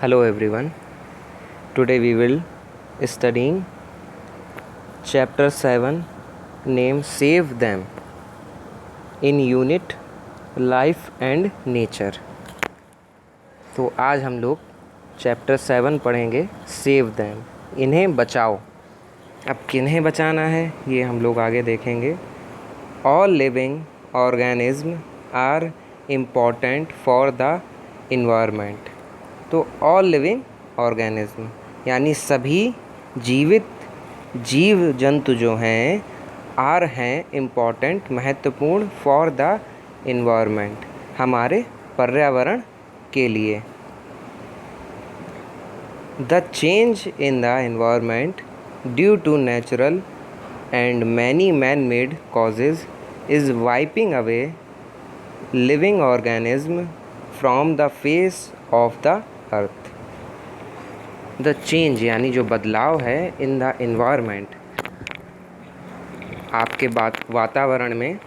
Hello everyone. Today we will studying chapter 7 named Save Them in unit Life and Nature. तो आज हम लोग chapter 7 पढ़ेंगे save them, इन्हें बचाओ। अब किन्हें बचाना है ये हम लोग आगे देखेंगे। All living organism are important for the environment. तो ऑल लिविंग ऑर्गेनिज्म यानी सभी जीवित जीव जंतु जो हैं हैं इम्पॉर्टेंट महत्वपूर्ण फॉर द इन्वायरमेंट हमारे पर्यावरण के लिए। The change in the environment due to natural and many man made causes is wiping away living organism from the face of the earth. The change यानी जो बदलाव है इन द इन्वायरमेंट आपके वातावरण में,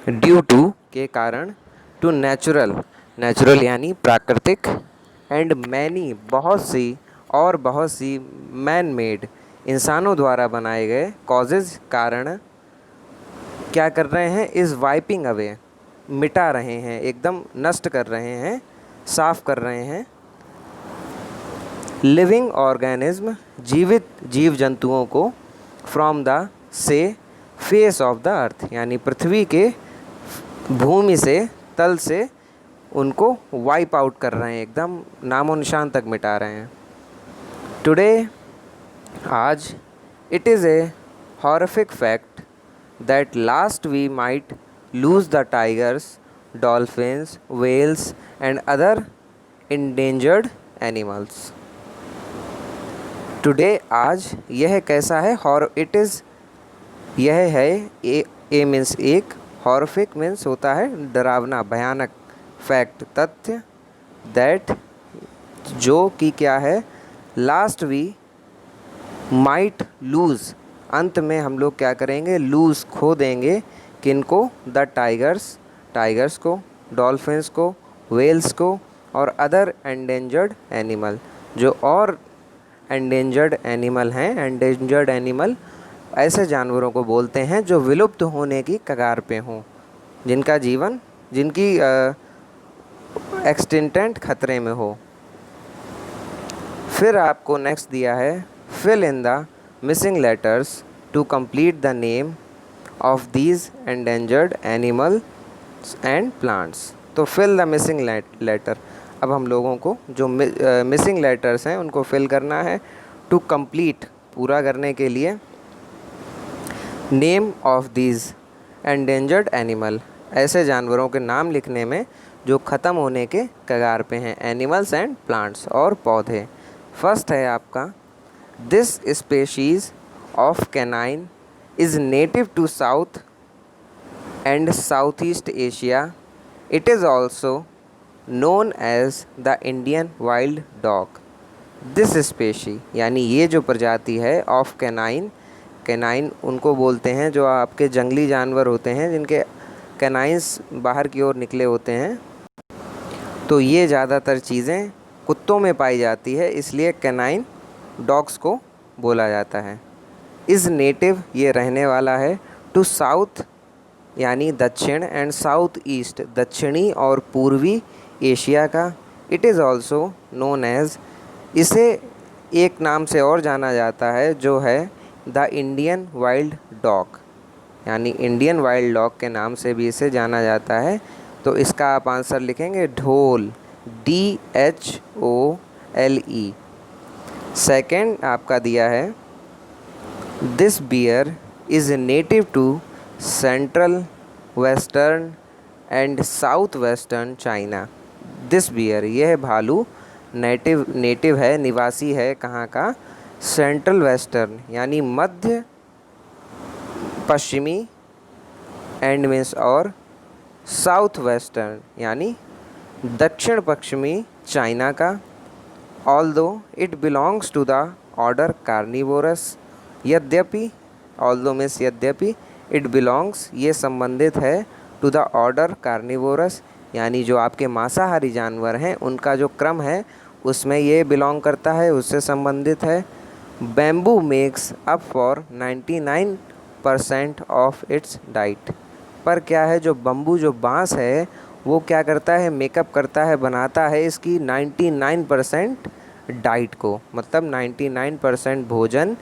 ड्यू टू के कारण, टू नेचुरल यानी प्राकृतिक, एंड मैनी बहुत सी मैन मेड इंसानों द्वारा बनाए गए कॉजेज कारण क्या कर रहे हैं, इज़ वाइपिंग अवे मिटा रहे हैं, एकदम नष्ट कर रहे हैं, साफ कर रहे हैं। लिविंग ऑर्गेनिज्म जीवित जीव जंतुओं को, फ्रॉम द से फेस ऑफ द अर्थ यानी पृथ्वी के भूमि से, तल से उनको वाइप आउट कर रहे हैं, एकदम नामो निशान तक मिटा रहे हैं। टुडे आज it is a horrific fact that last we might lose the tigers, dolphins, whales and other endangered animals. Today आज यह कैसा है, इट इज़ यह है, ए मीन्स एक, हॉरिफिक मीन्स होता है डरावना भयानक, फैक्ट तथ्य, दैट जो कि क्या है, लास्ट वी माइट लूज़ अंत में हम लोग क्या करेंगे, लूज़ खो देंगे, किनको, द टाइगर्स को, डॉल्फिन्स को, व्हेल्स को और अदर एंडेंजर्ड एनिमल, जो और एंडेंजर्ड एनिमल हैं। एंडेंजर्ड एनिमल ऐसे जानवरों को बोलते हैं जो विलुप्त होने की कगार पे हों, जिनकी एक्सटिंक्ट खतरे में हो। फिर आपको नेक्स्ट दिया है, fill in the missing letters to complete the name of these endangered animals and plants. तो फिल द मिसिंग लेटर, अब हम लोगों को जो मिसिंग लेटर्स हैं उनको फिल करना है, टू कंप्लीट पूरा करने के लिए, name of these endangered animal ऐसे जानवरों के नाम लिखने में जो ख़त्म होने के कगार पे हैं, एनिमल्स एंड प्लांट्स और पौधे। फर्स्ट है आपका, this species of canine is native to south and south east Asia. It is also known as the Indian wild dog. This species यानी ये जो प्रजाति है ऑफ कैनाइन उनको बोलते हैं जो आपके जंगली जानवर होते हैं जिनके कैनाइंस बाहर की ओर निकले होते हैं। तो ये ज़्यादातर चीज़ें कुत्तों में पाई जाती है, इसलिए कैनाइन डॉग्स को बोला जाता है। इज़ नेटिव ये रहने वाला है, टू साउथ यानी दक्षिण, एंड साउथ ईस्ट दक्षिणी और पूर्वी एशिया का। It is also known as, इसे एक नाम से और जाना जाता है जो है द इंडियन वाइल्ड डॉग, यानी इंडियन वाइल्ड डॉग के नाम से भी इसे जाना जाता है। तो इसका आप आंसर लिखेंगे ढोल, DHOLE। सेकंड आपका दिया है, this bear is native to central western and south western China. This bear यह भालू नेटिव है, निवासी है कहाँ का, सेंट्रल वेस्टर्न यानी मध्य पश्चिमी, एंड मीन्स और, साउथ वेस्टर्न यानी दक्षिण पश्चिमी चाइना का। Although it belongs to the order carnivorous, यद्यपि, ऑल्दो मीन्स यद्यपि, इट बिलोंग्स ये संबंधित है, टू द ऑर्डर कार्निवोरस यानी जो आपके मांसाहारी जानवर हैं उनका जो क्रम है उसमें ये बिलोंग करता है, उससे संबंधित है। Bamboo makes up for 99% of its diet. पर क्या है, जो बम्बू जो बाँस है वो क्या करता है, मेकअप करता है, बनाता है इसकी 99% डाइट को, मतलब 99% भोजन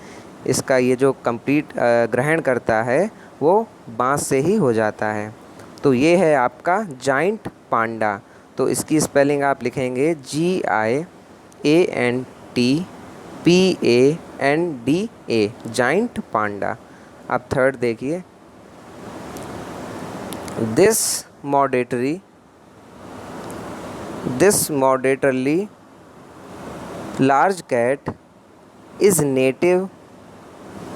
इसका ये जो कंप्लीट ग्रहण करता है वो बाँस से ही हो जाता है। तो ये है आपका जाइंट पांडा। तो इसकी स्पेलिंग आप लिखेंगे GIANTPANDA, जाइंट पांडा। अब थर्ड देखिए, this moderately large cat is native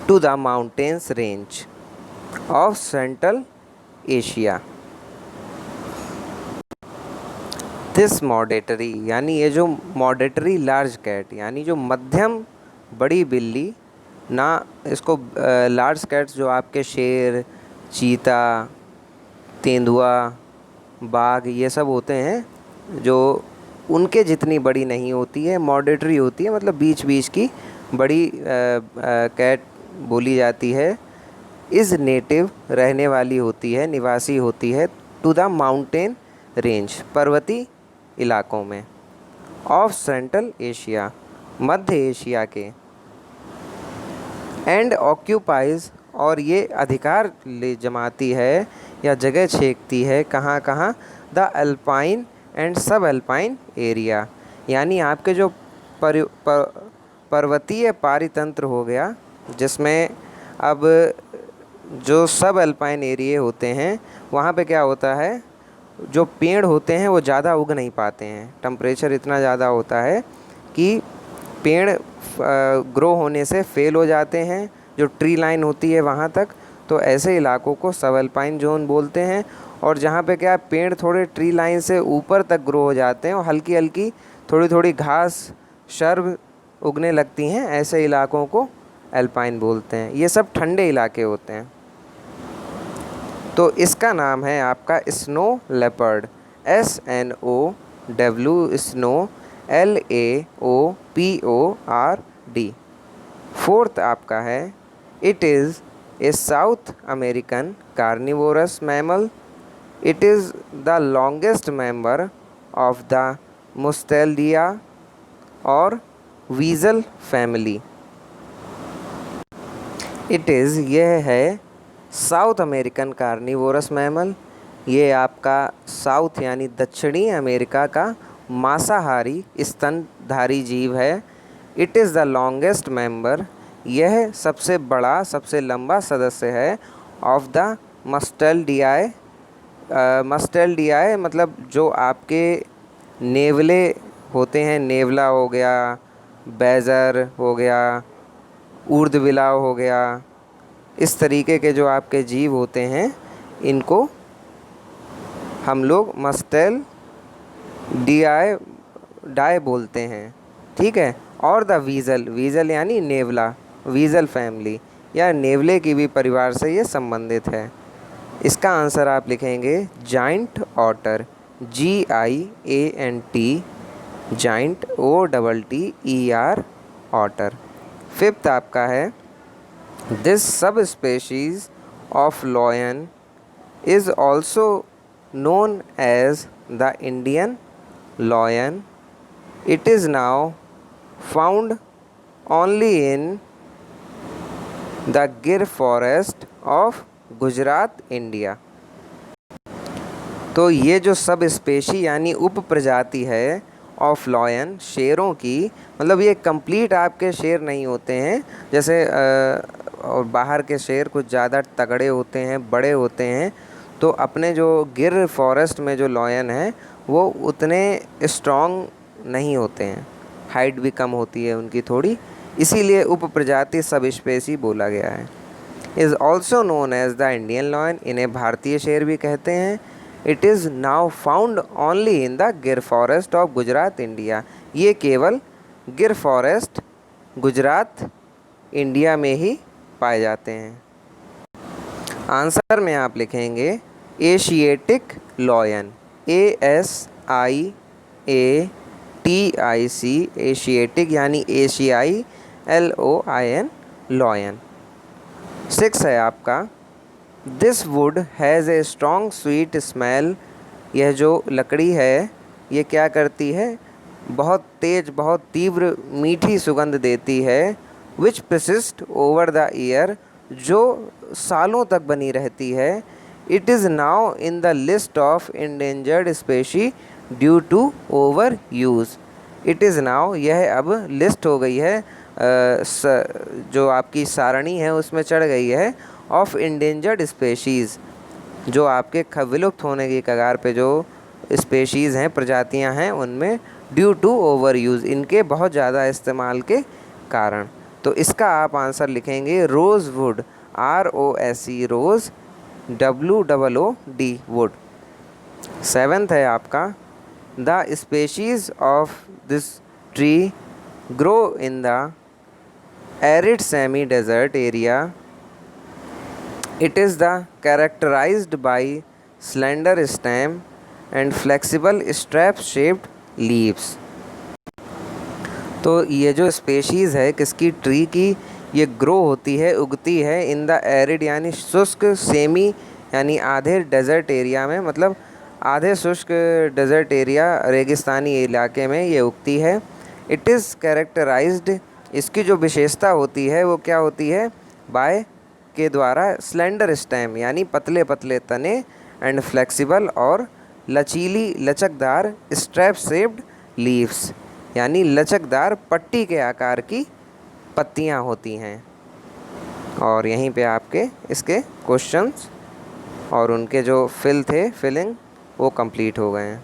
to the mountains range of Central Asia. This मॉडेटरी यानी ये जो मॉडेटरी लार्ज कैट यानी जो मध्यम बड़ी बिल्ली, ना इसको लार्ज कैट्स जो आपके शेर, चीता, तेंदुआ, बाघ ये सब होते हैं, जो उनके जितनी बड़ी नहीं होती है, मॉडेटरी होती है, मतलब बीच बीच की बड़ी कैट बोली जाती है। इज़ नेटिव रहने वाली होती है, निवासी होती है, टू द माउंटेन रेंज पर्वतीय इलाकों में, of central Asia Madhya Asia के, एंड ऑक्यूपाइज और ये अधिकार ले जमाती है या जगह छेकती है कहाँ कहाँ, द अल्पाइन एंड सब अल्पाइन एरिया, यानी आपके जो पर्वतीय पारितंत्र हो गया, जिसमें अब जो सब अल्पाइन एरिया होते हैं वहाँ पे क्या होता है, जो पेड़ होते हैं वो ज़्यादा उग नहीं पाते हैं, टेम्परेचर इतना ज़्यादा होता है कि पेड़ ग्रो होने से फेल हो जाते हैं, जो ट्री लाइन होती है वहाँ तक। तो ऐसे इलाकों को सब अल्पाइन जोन बोलते हैं। और जहाँ पे क्या पेड़ थोड़े ट्री लाइन से ऊपर तक ग्रो हो जाते हैं और हल्की हल्की थोड़ी थोड़ी घास शर्ब उगने लगती हैं, ऐसे इलाकों को अल्पाइन बोलते हैं। ये सब ठंडे इलाके होते हैं। तो इसका नाम है आपका snow leopard, SNOW, snow LAOPORD। Fourth आपका है, it is a South American carnivorous mammal. It is the longest member of the Mustelidae और वीजल फैमिली। इट इज़ यह है साउथ अमेरिकन कार्निवोरस मैमल, ये आपका साउथ यानी दक्षिणी अमेरिका का मांसाहारी स्तनधारी जीव है। It is the longest member, यह सबसे बड़ा सबसे लंबा सदस्य है, ऑफ द मस्टेलियाए। मस्टेलियाए मतलब जो आपके नेवले होते हैं, नेवला हो गया, बैजर हो गया, ऊर्ध्वबिलाव हो गया, इस तरीके के जो आपके जीव होते हैं इनको हम लोग मस्टेलियाए बोलते हैं, ठीक है। और द वीजल यानी नेवला, वीजल फैमिली या नेवले की भी परिवार से ये संबंधित है। इसका आंसर आप लिखेंगे giant otter, GIANT, giant OTTER, otter. Fifth आपका है, this subspecies of lion is also known as the Indian lion. It is now found only in the Gir forest of Gujarat, India. तो ये जो सब स्पेशी यानी उप प्रजाति है ऑफ लॉयन, शेरों की, मतलब ये कंप्लीट आपके शेर नहीं होते हैं, जैसे और बाहर के शेर कुछ ज़्यादा तगड़े होते हैं, बड़े होते हैं। तो अपने जो गिर फॉरेस्ट में जो लॉयन है वो उतने स्ट्रॉन्ग नहीं होते हैं, हाइट भी कम होती है उनकी थोड़ी, इसीलिए उप प्रजाति सब स्पेशी बोला गया है। Is also known as the Indian lion, इन्हें भारतीय शेर भी कहते हैं। It is now found only in the Gir forest of Gujarat, India. ये केवल गिर फॉरेस्ट गुजरात, इंडिया में ही पाए जाते हैं। आंसर में आप लिखेंगे Asiatic lion, ASIATIC TIC Asiatic यानी एशियाई, LOIN लॉयन। 6 है आपका this would has a strong sweet smell, यह जो लकड़ी है ये क्या करती है, बहुत तेज बहुत तीव्र मीठी सुगंध देती है। Which persist over the year, जो सालों तक बनी रहती है। It is now in the list of endangered species due to overuse. It is now, यह अब लिस्ट हो गई है, जो आपकी सारणी है उसमें चढ़ गई है, ऑफ इंडेंजर्ड स्पेशीज़, जो आपके विलुप्त होने की कगार पे जो स्पेशीज़ हैं, प्रजातियां हैं, उनमें ड्यू टू ओवर यूज़, इनके बहुत ज़्यादा इस्तेमाल के कारण। तो इसका आप आंसर लिखेंगे rosewood, ROSE rose, WOOD wood. 7th है आपका the species of this tree grow in the arid semi desert area. It is the characterized by slender stem and flexible strap-shaped leaves। तो ये जो स्पेशीज़ है किसकी, tree की, ये grow होती है, उगती है इन द एरिड यानी शुष्क, सेमी यानी आधे डेजर्ट एरिया में, मतलब आधे शुष्क डेजर्ट एरिया, रेगिस्तानी इलाके में ये उगती है। इट इज़ कैरेक्टराइज्ड, इसकी जो विशेषता होती है वो क्या होती है, बाय के द्वारा, स्लेंडर स्टेम यानी पतले पतले तने, एंड फ्लेक्सिबल और लचीली लचकदार, स्ट्रैप शेप्ड लीव्स यानी लचकदार पट्टी के आकार की पत्तियां होती हैं। और यहीं पे आपके इसके क्वेश्चंस और उनके जो फिलिंग वो कंप्लीट हो गए हैं।